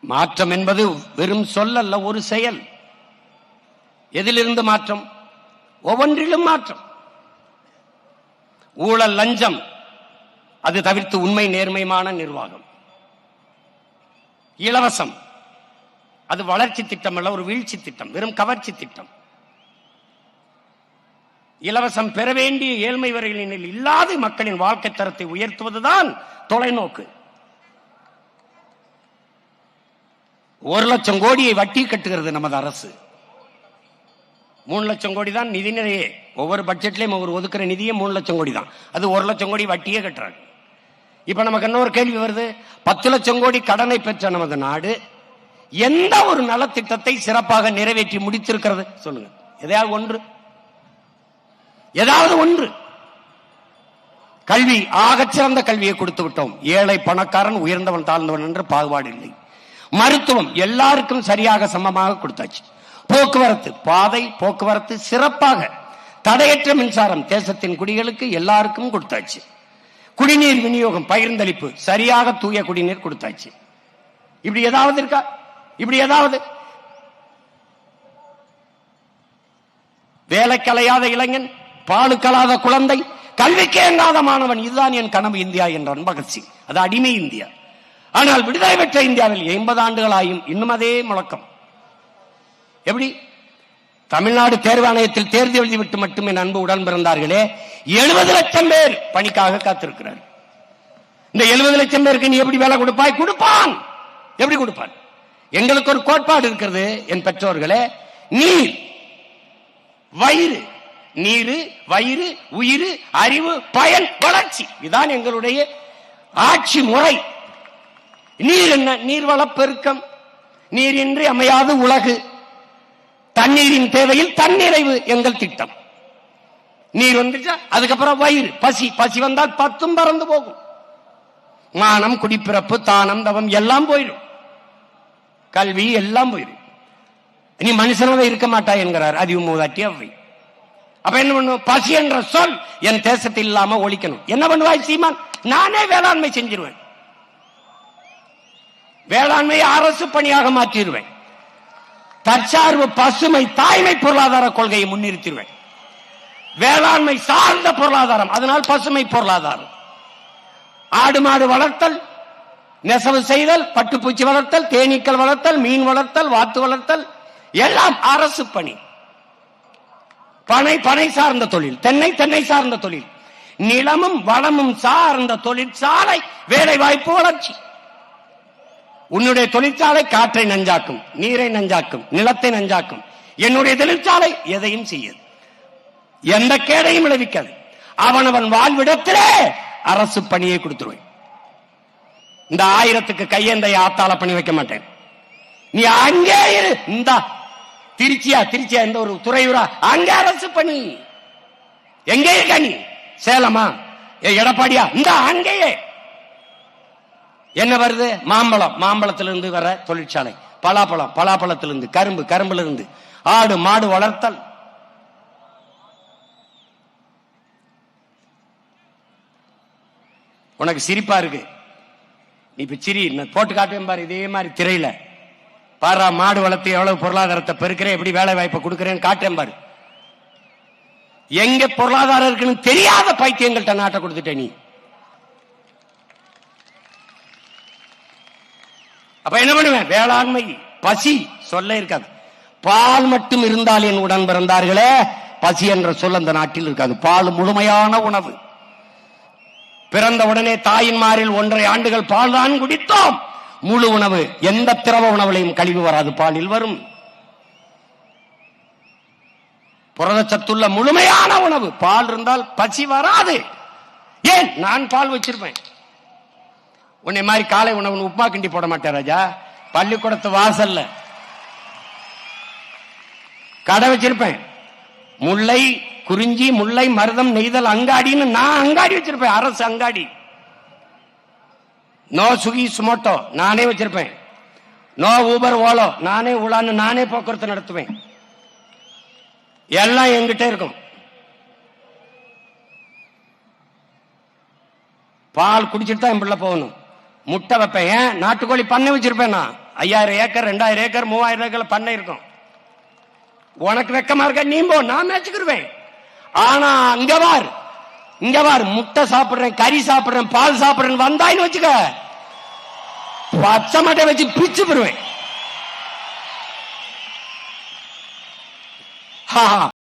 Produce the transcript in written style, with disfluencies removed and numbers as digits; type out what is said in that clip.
மாற்றம் என்பது வெறும் சொல்லல்ல, ஒரு செயல். எதிலிருந்து மாற்றம்? ஒவ்வொன்றிலும் மாற்றம். ஊழல், லஞ்சம் அது தவிர்த்து உண்மை நேர்மையான நிர்வாகம். இலவசம் அது வளர்ச்சி திட்டம் அல்ல, ஒரு வீழ்ச்சி திட்டம், வெறும் கவர்ச்சி திட்டம். இலவசம் பெற வேண்டிய ஏழ்மை வரைகளில் இல்லாத மக்களின் வாழ்க்கை தரத்தை உயர்த்துவதுதான் தொலைநோக்கு. 1,00,000 கோடியை வட்டி கட்டுகிறது நமது அரசு. 3,00,000 கோடி தான் நிதி நிறைய. ஒவ்வொரு பட்ஜெட்லயும் ஒவ்வொரு ஒதுக்குற நிதியே 3,00,000 கோடி தான். அது 1,00,000 கோடி வட்டியே கட்டுறாங்க. இப்ப நமக்கு இன்னொரு கேள்வி வருது, 10,00,000 கோடி கடனை பெற்ற நமது நாடு எந்த ஒரு நலத்திட்டத்தை சிறப்பாக நிறைவேற்றி முடித்திருக்கிறது? சொல்லுங்க. ஏதாவது ஒன்று. கல்வி, ஆகச்சிறந்த கல்வியை கொடுத்து விட்டோம். ஏழை பணக்காரன், உயர்ந்தவன் தாழ்ந்தவன் என்று பாகுபாடு இல்லை. மருத்துவம் எல்லாருக்கும் சரியாக சமமாக கொடுத்தாச்சு. போக்குவரத்து, பாதை போக்குவரத்து சிறப்பாக, தடையற்ற மின்சாரம் தேசத்தின் குடிகளுக்கு எல்லாருக்கும் கொடுத்தாச்சு. குடிநீர் விநியோகம், பகிர்ந்தளிப்பு, சரியாக தூய குடிநீர் கொடுத்தாச்சு. இப்படி ஏதாவது இருக்கா? இப்படி ஏதாவது? வேலை கலையாத இளைஞன், பாலு கலாத குழந்தை, கல்விக்கு எங்காத மாணவன், இதுதான் என் கனவு இந்தியா என்றான் பகத்சிங். அது அடிமை இந்தியா. ஆனால் விடுதலை பெற்ற இந்தியாவில் 80 ஆண்டுகளாயும் இன்னும் அதே முழக்கம். எப்படி? தமிழ்நாடு தேர்வாணையத்தில் தேர்வு எழுதிவிட்டு மட்டுமே அன்பு உடன் பிறந்தார்களே 70 லட்சம் பேர் பணிக்காக காத்திருக்கிறார். இந்த 70 லட்சம் பேருக்கு நீ எப்படி வேலை கொடுப்பாய்? கொடுப்பான். எப்படி கொடுப்பான்? எங்களுக்கு ஒரு கோட்பாடு இருக்கிறது என் பெற்றோர்களே. நீர், வயிறு, நீரு, வயிறு, உயிர், அறிவு, பயன், வளர்ச்சி, இதுதான் எங்களுடைய ஆட்சி முறை. நீர் என்ன? நீர்வள பெருக்கம். நீரின்றி அமையாது உலகு. தண்ணீரின் தேவையில் தன்னிறைவு எங்கள் திட்டம். நீர் வந்துச்சா அதுக்கப்புறம் வயிறு, பசி, பசி வந்தால் 10 பறந்து போகும். மானம், குடிப்பிறப்பு, தானம், தவம் எல்லாம் போயிடும். கல்வி எல்லாம் போயிடும். நீ மனுஷனாக இருக்க மாட்டாய் என்கிறார் அதிவு மூதாட்டி அவை. அப்ப என்ன பண்ணுவோம்? பசி என்ற சொல் என் தேசத்தில் இல்லாம ஒழிக்கணும். என்ன பண்ணுவாய் சீமான்? நானே வேளாண்மை செஞ்சிருவேன். வேளாண்மையை அரசு பணியாக மாற்றிடுவேன். தற்சார்பு, பசுமை, தாய்மை பொருளாதார கொள்கையை முன்னிறுத்திடுவேன். வேளாண்மை சார்ந்த பொருளாதாரம், அதனால் பசுமை பொருளாதாரம். ஆடு மாடு வளர்த்தல், நெசவு செய்தல், பட்டுப்பூச்சி வளர்த்தல், தேனீக்கள் வளர்த்தல், மீன் வளர்த்தல், வாத்து வளர்த்தல் எல்லாம் அரசு பணி. பனை சார்ந்த தொழில், தென்னை சார்ந்த தொழில், நிலமும் வளமும் சார்ந்த தொழிற்சாலை, வேலை வாய்ப்பு, வளர்ச்சி. உன்னுடைய தொழிற்சாலை காற்றை நஞ்சாக்கும், நீரை நஞ்சாக்கும், நிலத்தை நஞ்சாக்கும். என்னுடைய தொழிற்சாலை எதையும் செய்யாது, எந்த கேடையும் விளைவிக்காது. அவனவன் வாழ்விடத்திலே அரசு பணியை கொடுத்துருவேன். இந்த 1000க்கு கையெந்தைய ஆத்தால பண்ணி வைக்க மாட்டேன். நீ அங்கே இரு. இந்த திருச்சியா இந்த ஒரு துறையூரா, அங்கே அரசு பணி. எங்கே இருக்க நீ? சேலமா, எடப்பாடியா? இந்த அங்கேயே என்ன வருது? மாம்பழத்திலிருந்து வர தொழிற்சாலை, பலாப்பழத்திலிருந்து, கரும்பிலிருந்து, ஆடு மாடு வளர்த்தல். உனக்கு சிரிப்பா இருக்கு, நீ இப்ப சிரி, போட்டு காட்டுவேன் பாரு. இதே மாதிரி திரையில பாரா, மாடு வளர்த்து எவ்வளவு பொருளாதாரத்தை பெருக்கிறேன், எப்படி வேலை வாய்ப்பை கொடுக்கிறேன்னு காட்டுவேன் பாரு. எங்க பொருளாதாரம் இருக்குன்னு தெரியாத பைத்தியங்கள்ட்ட நாட்டை கொடுத்துட்ட நீ. அப்ப என்ன பண்ணுவேன்? வேளாண்மை, பசி சொல்ல இருக்காது. பால் மட்டும் இருந்தால் என் உடன் பிறந்தார்களே, பசி என்ற சொல் அந்த நாட்டில் இருக்காது. பால் முழுமையான உணவு. பிறந்த உடனே தாயின் மாரில் 1.5 ஆண்டுகள் பால் தான் குடித்தோம். முழு உணவு, எந்த திரவ உணவுலையும் கழிவு வராது, பாலில் வரும். புரதச்சத்துள்ள முழுமையான உணவு. பால் இருந்தால் பசி வராது. ஏன்? நான் பால் வச்சிருப்பேன். உன்னை மாதிரி காலை உணவு உப்புமா கிண்டி போட மாட்டேன் ராஜா. பள்ளிக்கூடத்து வாசல்ல கடை வச்சிருப்பேன். முல்லை, குறிஞ்சி, முல்லை, மருதம், நெய்தல் அங்காடின்னு நான் அங்காடி வச்சிருப்பேன். அரசு அங்காடி. நோ சுகி சுமோட்டோ நானே வச்சிருப்பேன். நோ ஊபர் ஓலோ, நானே உலான்னு நானே போக்குவரத்து நடத்துவேன். எல்லாம் என்கிட்ட இருக்கும். பால் குடிச்சிட்டு தான் என் பிள்ளை போகணும். முட்டை வைப்பேன். நாட்டுக்கோழி பண்ணை வச்சிருப்பேன். நான் 5000 ஏக்கர் 2000 ஏக்கர் 3000 ஏக்கர் பண்ணை இருக்கும். உனக்கு வெக்கமா இருக்க நீ போ, நான் மேய்ச்சுக்கிருவேன். ஆனா இங்க பார் முட்டை சாப்பிடுறேன், கறி சாப்பிடுறேன், பால் சாப்பிடுறேன் வந்தாயின்னு வச்சுக்க, பச்சை மட்டை வச்சு பிச்சு போடுவேன்.